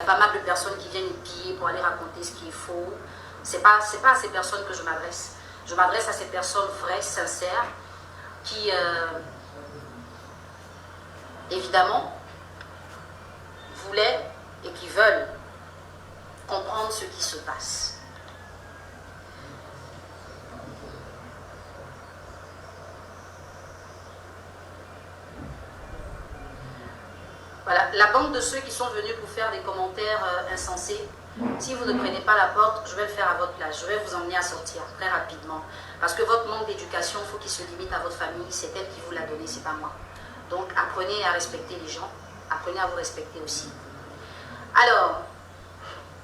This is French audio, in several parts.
pas mal de personnes qui viennent piller pour aller raconter ce qu'il faut. C'est pas à ces personnes que je m'adresse. Je m'adresse à ces personnes vraies, sincères, qui, évidemment, voulaient et qui veulent comprendre ce qui se passe. Voilà, la bande de ceux qui sont venus pour faire des commentaires insensés, si vous ne prenez pas la porte, je vais le faire à votre place. Je vais vous emmener à sortir très rapidement. Parce que votre manque d'éducation, il faut qu'il se limite à votre famille. C'est elle qui vous l'a donné, c'est pas moi. Donc apprenez à respecter les gens. Apprenez à vous respecter aussi. Alors,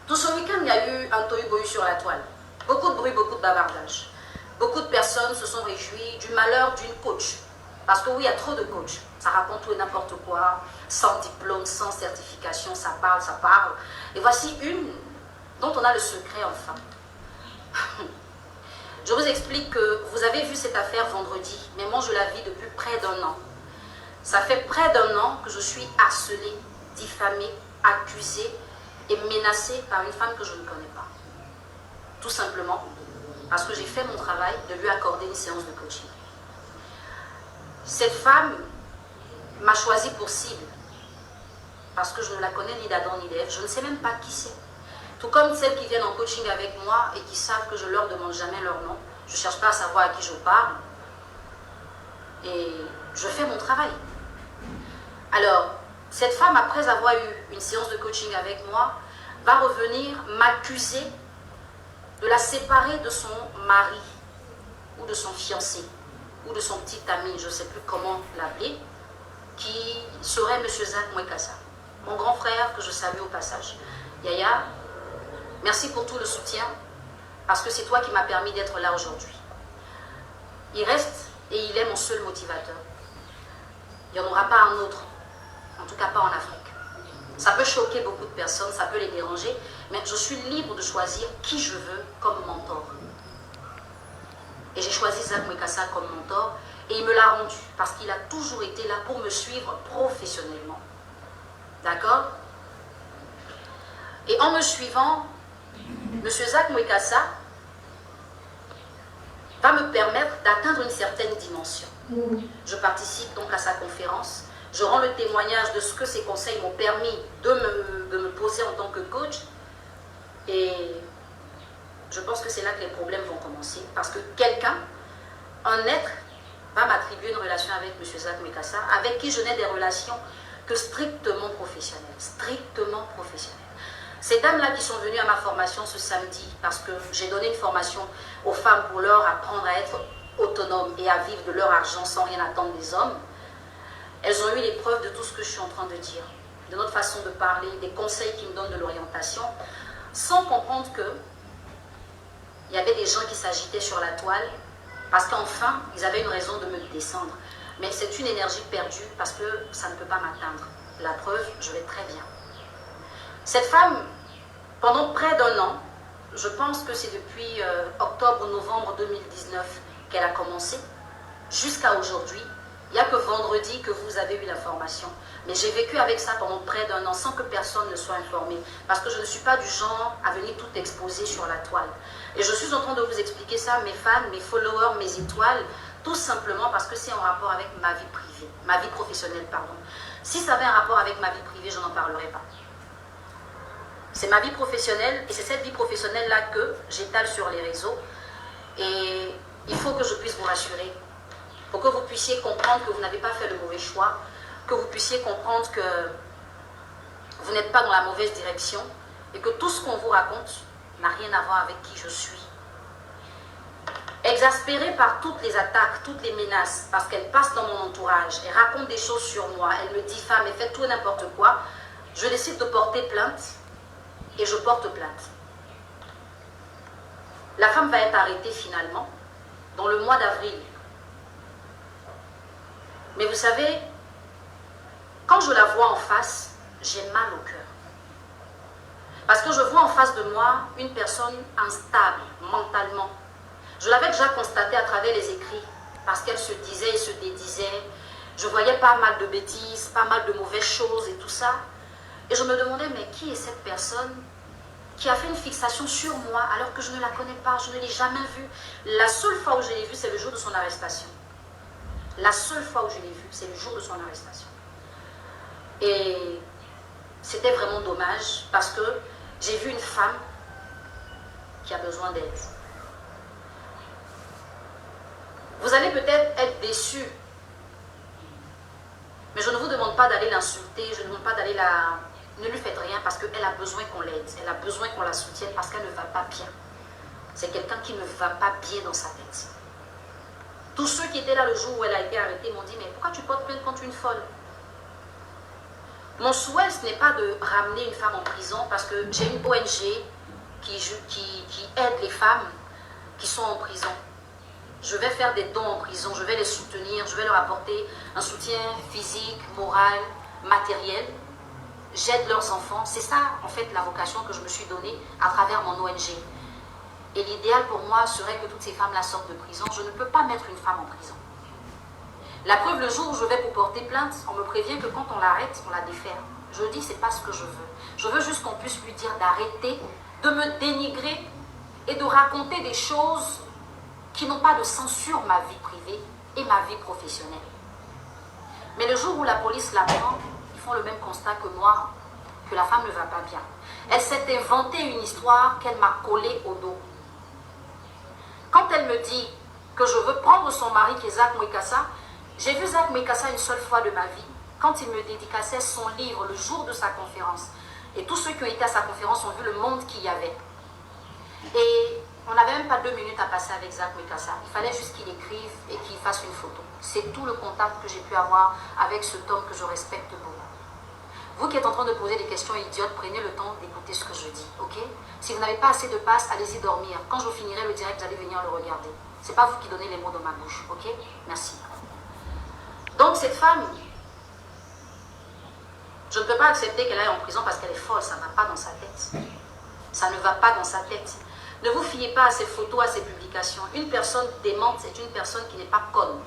tout ce week-end, il y a eu un tohu-bohu sur la toile. Beaucoup de bruit, beaucoup de bavardage. Beaucoup de personnes se sont réjouies du malheur d'une coach. Parce que oui, il y a trop de coachs. Ça raconte tout et n'importe quoi, sans diplôme, sans certification, ça parle, ça parle. Et voici une dont on a le secret enfin. Je vous explique que vous avez vu cette affaire vendredi, mais moi je la vis depuis près d'un an. Ça fait près d'un an que je suis harcelée, diffamée, accusée et menacée par une femme que je ne connais pas. Tout simplement parce que j'ai fait mon travail de lui accorder une séance de coaching. Cette femme m'a choisi pour cible parce que je ne la connais ni d'Adam ni d'Ève, je ne sais même pas qui c'est. Tout comme celles qui viennent en coaching avec moi et qui savent que je ne leur demande jamais leur nom, je ne cherche pas à savoir à qui je parle et je fais mon travail. Alors, cette femme, après avoir eu une séance de coaching avec moi, va revenir m'accuser de la séparer de son mari ou de son fiancé ou de son petit ami, je ne sais plus comment l'appeler, qui serait M. Zach Mwekassa, mon grand frère que je salue au passage. Yaya, merci pour tout le soutien, parce que c'est toi qui m'as permis d'être là aujourd'hui. Il reste et il est mon seul motivateur. Il n'y en aura pas un autre, en tout cas pas en Afrique. Ça peut choquer beaucoup de personnes, ça peut les déranger, mais je suis libre de choisir qui je veux comme mentor. Et j'ai choisi Zach Mwekassa comme mentor, et il me l'a rendu, parce qu'il a toujours été là pour me suivre professionnellement. D'accord? Et en me suivant, M. Zach Mwekassa va me permettre d'atteindre une certaine dimension. Je participe donc à sa conférence, je rends le témoignage de ce que ses conseils m'ont permis de me poser en tant que coach, et je pense que c'est là que les problèmes vont commencer, parce que quelqu'un, un être, va m'attribuer une relation avec M. Zach Mwekassa, avec qui je n'ai des relations que strictement professionnelles. Strictement professionnelles. Ces dames-là qui sont venues à ma formation ce samedi, parce que j'ai donné une formation aux femmes pour leur apprendre à être autonomes et à vivre de leur argent sans rien attendre des hommes, elles ont eu les preuves de tout ce que je suis en train de dire, de notre façon de parler, des conseils qui me donnent de l'orientation, sans comprendre que il y avait des gens qui s'agitaient sur la toile, parce qu'enfin, ils avaient une raison de me descendre. Mais c'est une énergie perdue parce que ça ne peut pas m'atteindre. La preuve, je vais très bien. Cette femme, pendant près d'un an, je pense que c'est depuis octobre ou novembre 2019 qu'elle a commencé, jusqu'à aujourd'hui. Il n'y a que vendredi que vous avez eu l'information. Mais j'ai vécu avec ça pendant près d'un an sans que personne ne soit informé. Parce que je ne suis pas du genre à venir tout exposer sur la toile. Et je suis en train de vous expliquer ça, mes fans, mes followers, mes étoiles, tout simplement parce que c'est en rapport avec ma vie privée, ma vie professionnelle, pardon. Si ça avait un rapport avec ma vie privée, je n'en parlerais pas. C'est ma vie professionnelle et c'est cette vie professionnelle-là que j'étale sur les réseaux. Et il faut que je puisse vous rassurer, pour que vous puissiez comprendre que vous n'avez pas fait le mauvais choix, que vous puissiez comprendre que vous n'êtes pas dans la mauvaise direction et que tout ce qu'on vous raconte n'a rien à voir avec qui je suis. Exaspérée par toutes les attaques, toutes les menaces, parce qu'elle passe dans mon entourage, elle raconte des choses sur moi, elle me diffame, elle fait tout et n'importe quoi, je décide de porter plainte et je porte plainte. La femme va être arrêtée finalement dans le mois d'avril. Mais vous savez, quand je la vois en face, j'ai mal au cœur. Parce que je vois en face de moi une personne instable mentalement. Je l'avais déjà constaté à travers les écrits, parce qu'elle se disait et se dédisait. Je voyais pas mal de bêtises, pas mal de mauvaises choses et tout ça. Et je me demandais, mais qui est cette personne qui a fait une fixation sur moi alors que je ne la connais pas, je ne l'ai jamais vue. La seule fois où je l'ai vue, c'est le jour de son arrestation. La seule fois où je l'ai vue, c'est le jour de son arrestation. Et c'était vraiment dommage parce que j'ai vu une femme qui a besoin d'aide. Vous allez peut-être être déçus, mais je ne vous demande pas d'aller l'insulter, je ne vous demande pas d'aller la... Ne lui faites rien parce qu'elle a besoin qu'on l'aide, elle a besoin qu'on la soutienne parce qu'elle ne va pas bien. C'est quelqu'un qui ne va pas bien dans sa tête. Tous ceux qui étaient là le jour où elle a été arrêtée m'ont dit, mais pourquoi tu portes plainte contre une folle? Mon souhait, ce n'est pas de ramener une femme en prison parce que j'ai une ONG qui aide les femmes qui sont en prison. Je vais faire des dons en prison, je vais les soutenir, je vais leur apporter un soutien physique, moral, matériel. J'aide leurs enfants. C'est ça, en fait, la vocation que je me suis donnée à travers mon ONG. Et l'idéal pour moi serait que toutes ces femmes-là sortent de prison. Je ne peux pas mettre une femme en prison. La preuve, le jour où je vais pour porter plainte, on me prévient que quand on l'arrête, on la défère. Je dis, c'est pas ce que je veux. Je veux juste qu'on puisse lui dire d'arrêter, de me dénigrer et de raconter des choses qui n'ont pas de sens sur ma vie privée et ma vie professionnelle. Mais le jour où la police la prend, ils font le même constat que moi, que la femme ne va pas bien. Elle s'est inventée une histoire qu'elle m'a collée au dos. Quand elle me dit que je veux prendre son mari qui est Zach Mwekassa, j'ai vu Zach Mwekassa une seule fois de ma vie, quand il me dédicaçait son livre le jour de sa conférence. Et tous ceux qui ont été à sa conférence ont vu le monde qu'il y avait. Et on n'avait même pas 2 minutes à passer avec Zach Mwekassa. Il fallait juste qu'il écrive et qu'il fasse une photo. C'est tout le contact que j'ai pu avoir avec cet homme que je respecte beaucoup. Vous qui êtes en train de poser des questions idiotes, prenez le temps d'écouter ce que je dis, ok? Si vous n'avez pas assez de passe, allez-y dormir. Quand je finirai le direct, vous allez venir le regarder. Ce n'est pas vous qui donnez les mots dans ma bouche, ok? Merci. Donc cette femme, je ne peux pas accepter qu'elle aille en prison parce qu'elle est folle, ça ne va pas dans sa tête. Ça ne va pas dans sa tête. Ne vous fiez pas à ces photos, à ces publications. Une personne démente, c'est une personne qui n'est pas conne.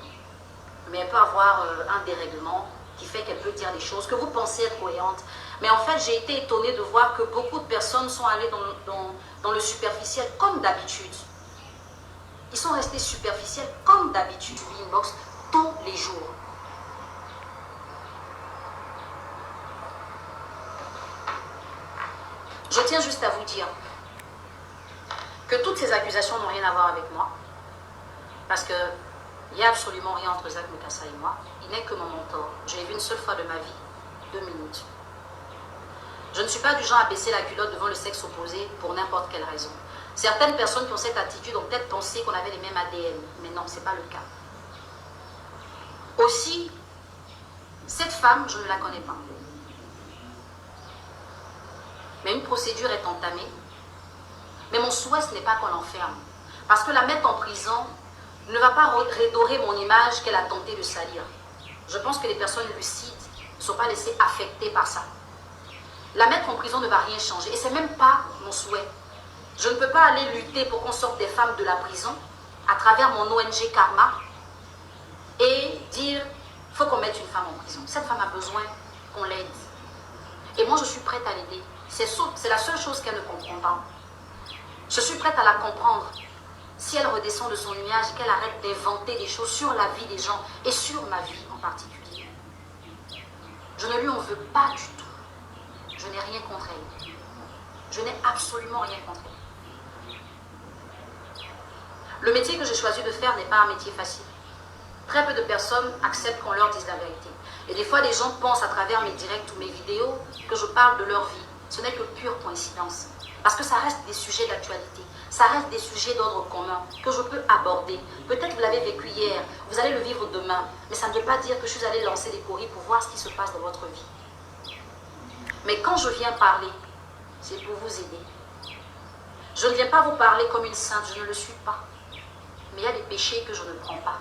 Mais elle peut avoir un dérèglement qui fait qu'elle peut dire des choses que vous pensez être cohérentes. Mais en fait, j'ai été étonnée de voir que beaucoup de personnes sont allées dans le superficiel comme d'habitude. Ils sont restés superficiels comme d'habitude sur l'inbox tous les jours. Je tiens juste à vous dire que toutes ces accusations n'ont rien à voir avec moi. Parce qu'il n'y a absolument rien entre Zach Mwekassa et moi. Il n'est que mon mentor. Je l'ai vu une seule fois de ma vie, 2 minutes. Je ne suis pas du genre à baisser la culotte devant le sexe opposé pour n'importe quelle raison. Certaines personnes qui ont cette attitude ont peut-être pensé qu'on avait les mêmes ADN. Mais non, ce n'est pas le cas. Aussi, cette femme, je ne la connais pas. Mais une procédure est entamée. Mais mon souhait, ce n'est pas qu'on l'enferme. Parce que la mettre en prison ne va pas redorer mon image qu'elle a tenté de salir. Je pense que les personnes lucides ne sont pas laissées affecter par ça. La mettre en prison ne va rien changer. Et ce n'est même pas mon souhait. Je ne peux pas aller lutter pour qu'on sorte des femmes de la prison à travers mon ONG Karma et dire, il faut qu'on mette une femme en prison. Cette femme a besoin qu'on l'aide. Et moi, je suis prête à l'aider. C'est la seule chose qu'elle ne comprend pas. Je suis prête à la comprendre. Si elle redescend de son nuage et qu'elle arrête d'inventer des choses sur la vie des gens et sur ma vie en particulier. Je ne lui en veux pas du tout. Je n'ai rien contre elle. Je n'ai absolument rien contre elle. Le métier que j'ai choisi de faire n'est pas un métier facile. Très peu de personnes acceptent qu'on leur dise la vérité. Et des fois, les gens pensent à travers mes directs ou mes vidéos que je parle de leur vie. Ce n'est que pure coïncidence. Parce que ça reste des sujets d'actualité. Ça reste des sujets d'ordre commun que je peux aborder. Peut-être vous l'avez vécu hier, vous allez le vivre demain. Mais ça ne veut pas dire que je suis allée lancer des courriers pour voir ce qui se passe dans votre vie. Mais quand je viens parler, c'est pour vous aider. Je ne viens pas vous parler comme une sainte, je ne le suis pas. Mais il y a des péchés que je ne prends pas.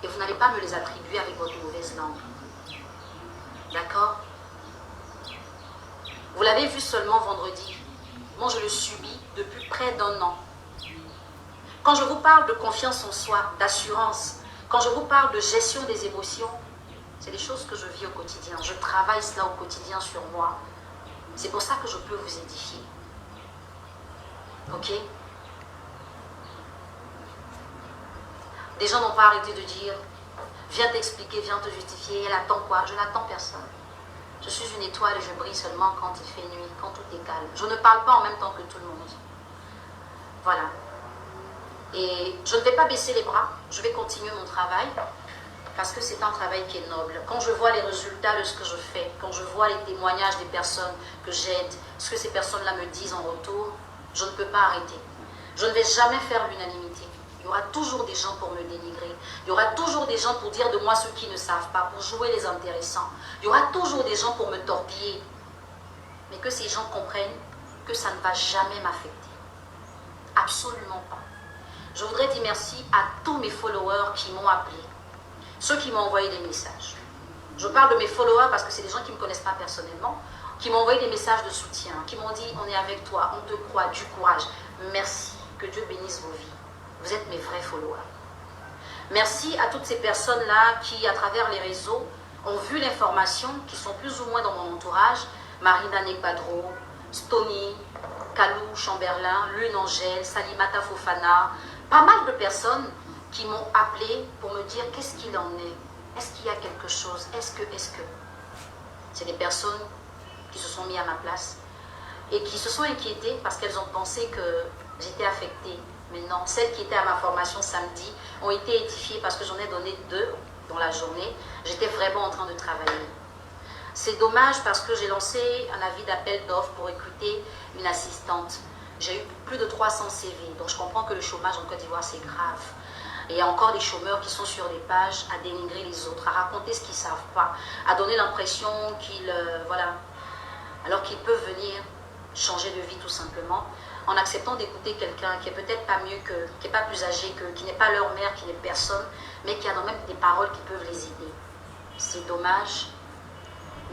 Et vous n'allez pas me les attribuer avec votre mauvaise langue. D'accord? Vous l'avez vu seulement vendredi. Moi, je le subis depuis près d'1 an. Quand je vous parle de confiance en soi, d'assurance, quand je vous parle de gestion des émotions, C'est des choses que je vis au quotidien. Je travaille cela au quotidien sur moi. C'est pour ça que je peux vous édifier. Ok? Des gens n'ont pas arrêté de dire, viens t'expliquer, viens te justifier. Elle attend quoi? Je n'attends personne. Je suis une étoile et je brille seulement quand il fait nuit, quand tout est calme. Je ne parle pas en même temps que tout le monde. Voilà. Et je ne vais pas baisser les bras. Je vais continuer mon travail parce que c'est un travail qui est noble. Quand je vois les résultats de ce que je fais, quand je vois les témoignages des personnes que j'aide, ce que ces personnes-là me disent en retour, je ne peux pas arrêter. Je ne vais jamais faire l'unanimité. Il y aura toujours des gens pour me dénigrer. Il y aura toujours des gens pour dire de moi ce qu'ils ne savent pas, pour jouer les intéressants. Il y aura toujours des gens pour me torpiller. Mais que ces gens comprennent que ça ne va jamais m'affecter. Absolument pas. Je voudrais dire merci à tous mes followers qui m'ont appelé. Ceux qui m'ont envoyé des messages. Je parle de mes followers parce que c'est des gens qui ne me connaissent pas personnellement, qui m'ont envoyé des messages de soutien, qui m'ont dit on est avec toi, on te croit, du courage. Merci. Que Dieu bénisse vos vies. Vous êtes mes vrais followers. Merci à toutes ces personnes-là qui, à travers les réseaux, ont vu l'information, qui sont plus ou moins dans mon entourage. Marina Nekbadro, Stony, Kalou Chamberlain, Lune Angèle, Salimata Fofana. Pas mal de personnes qui m'ont appelé pour me dire qu'est-ce qu'il en est. Est-ce qu'il y a quelque chose? Est-ce que... C'est des personnes qui se sont mis à ma place et qui se sont inquiétées parce qu'elles ont pensé que j'étais affectée. Mais non, celles qui étaient à ma formation samedi ont été édifiées parce que j'en ai donné 2 dans la journée. J'étais vraiment en train de travailler. C'est dommage parce que j'ai lancé un avis d'appel d'offres pour recruter une assistante. J'ai eu plus de 300 CV, donc je comprends que le chômage en Côte d'Ivoire c'est grave. Et il y a encore des chômeurs qui sont sur des pages à dénigrer les autres, à raconter ce qu'ils ne savent pas, à donner l'impression qu'ils, voilà, alors qu'ils peuvent venir changer de vie tout simplement, en acceptant d'écouter quelqu'un qui est peut-être pas mieux que, qui n'est pas plus âgé que, qui n'est pas leur mère, qui n'est personne, mais qui a quand même des paroles qui peuvent les aider. C'est dommage,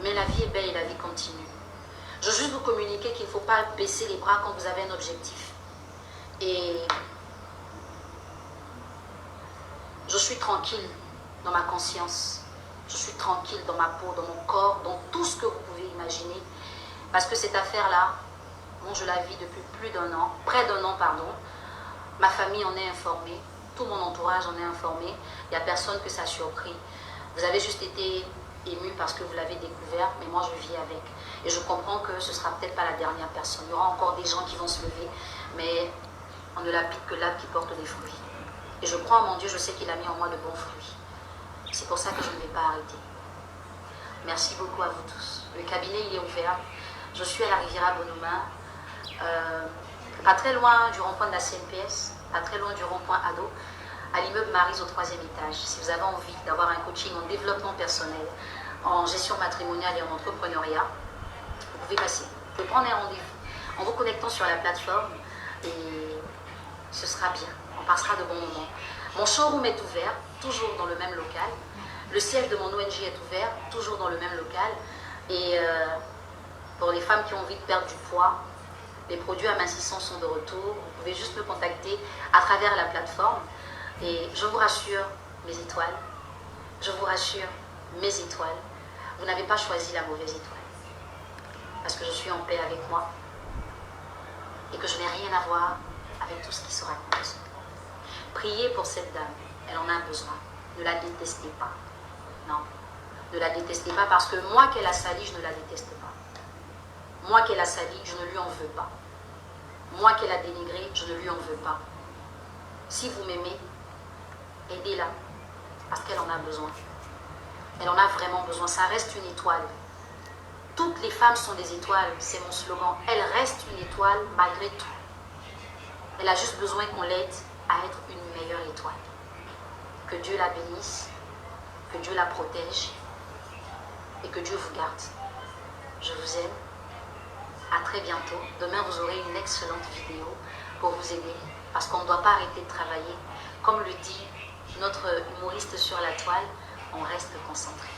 mais la vie est belle et la vie continue. Je veux juste vous communiquer qu'il ne faut pas baisser les bras quand vous avez un objectif. Et je suis tranquille dans ma conscience, je suis tranquille dans ma peau, dans mon corps, dans tout ce que vous pouvez imaginer, parce que cette affaire-là, bon, je la vis depuis plus d'un an, près d'un an, pardon. Ma famille en est informée, tout mon entourage en est informé. Il n'y a personne que ça a surpris. Vous avez juste été ému parce que vous l'avez découvert, mais moi je vis avec. Et je comprends que ce ne sera peut-être pas la dernière personne. Il y aura encore des gens qui vont se lever, mais on ne l'habite que l'arbre qui porte des fruits. Et je crois en mon Dieu, je sais qu'il a mis en moi de bons fruits. C'est pour ça que je ne vais pas arrêter. Merci beaucoup à vous tous. Le cabinet, il est ouvert. Je suis à la Riviera Bonuma. Pas très loin du rond-point de la CNPS, pas très loin du rond-point Ado, à l'immeuble Maryse au 3e étage. Si vous avez envie d'avoir un coaching en développement personnel, en gestion matrimoniale et en entrepreneuriat, vous pouvez passer. Vous pouvez prendre un rendez-vous en vous connectant sur la plateforme et ce sera bien. On passera de bons moments. Mon showroom est ouvert, toujours dans le même local. Le siège de mon ONG est ouvert, toujours dans le même local. Et pour les femmes qui ont envie de perdre du poids, les produits amincissants sont de retour. Vous pouvez juste me contacter à travers la plateforme. Et je vous rassure, mes étoiles, je vous rassure, mes étoiles, vous n'avez pas choisi la mauvaise étoile. Parce que je suis en paix avec moi. Et que je n'ai rien à voir avec tout ce qui se raconte. Priez pour cette dame, elle en a besoin. Ne la détestez pas. Non, ne la détestez pas parce que moi qu'elle a sali, je ne la déteste pas. Moi qu'elle a sali, je ne lui en veux pas. Moi qu'elle a dénigré, je ne lui en veux pas. Si vous m'aimez, aidez-la, parce qu'elle en a besoin. Elle en a vraiment besoin, ça reste une étoile. Toutes les femmes sont des étoiles, c'est mon slogan. Elle reste une étoile malgré tout. Elle a juste besoin qu'on l'aide à être une meilleure étoile. Que Dieu la bénisse, que Dieu la protège et que Dieu vous garde. Je vous aime. À très bientôt. Demain, vous aurez une excellente vidéo pour vous aider parce qu'on ne doit pas arrêter de travailler. Comme le dit notre humoriste sur la toile, on reste concentré.